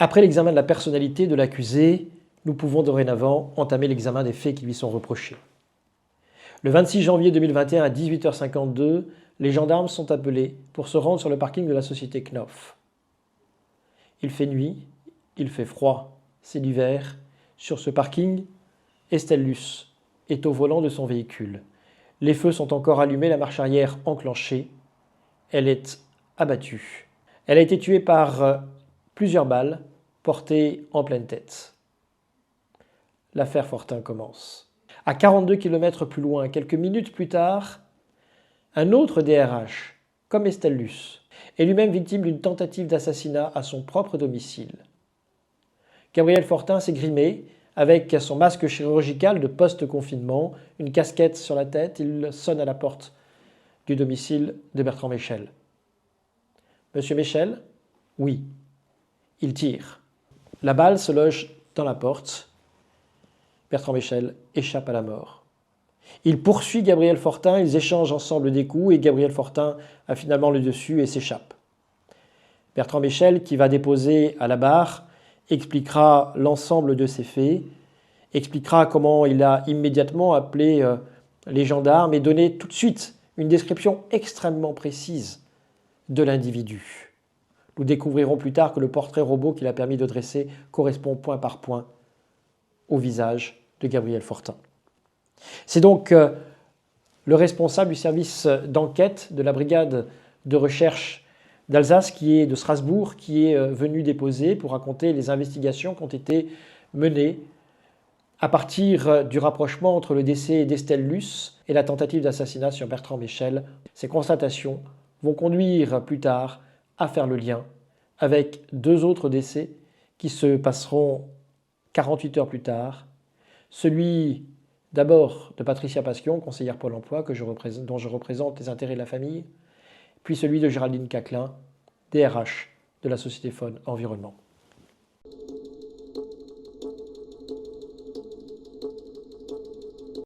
Après l'examen de la personnalité de l'accusé, nous pouvons dorénavant entamer l'examen des faits qui lui sont reprochés. Le 26 janvier 2021 à 18h52, les gendarmes sont appelés pour se rendre sur le parking de la société Knauf. Il fait nuit, il fait froid, c'est l'hiver. Sur ce parking, Estelle Luce est au volant de son véhicule. Les feux sont encore allumés, la marche arrière enclenchée. Elle est abattue. Elle a été tuée par plusieurs balles portées en pleine tête. L'affaire Fortin commence. À 42 km plus loin, quelques minutes plus tard, un autre DRH, comme Estelle Luce, est lui-même victime d'une tentative d'assassinat à son propre domicile. Gabriel Fortin s'est grimé avec son masque chirurgical de post-confinement, une casquette sur la tête. Il sonne à la porte du domicile de Bertrand Michel. « Monsieur Michel ?»« Oui. » Il tire. La balle se loge dans la porte. Bertrand Michel échappe à la mort. Il poursuit Gabriel Fortin, ils échangent ensemble des coups et Gabriel Fortin a finalement le dessus et s'échappe. Bertrand Michel, qui va déposer à la barre, expliquera l'ensemble de ces faits, expliquera comment il a immédiatement appelé les gendarmes et donné tout de suite une description extrêmement précise de l'individu. Nous découvrirons plus tard que le portrait robot qu'il a permis de dresser correspond point par point au visage de Gabriel Fortin. C'est donc le responsable du service d'enquête de la brigade de recherche d'Alsace, de Strasbourg, qui est venu déposer pour raconter les investigations qui ont été menées à partir du rapprochement entre le décès d'Estelle Luce et la tentative d'assassinat sur Bertrand Michel. Ces constatations vont conduire plus tard à faire le lien avec deux autres décès qui se passeront 48 heures plus tard. Celui d'abord de Patricia Pasquion, conseillère Pôle emploi, dont je représente les intérêts de la famille, puis celui de Géraldine Caclin, DRH de la société Faune Environnement.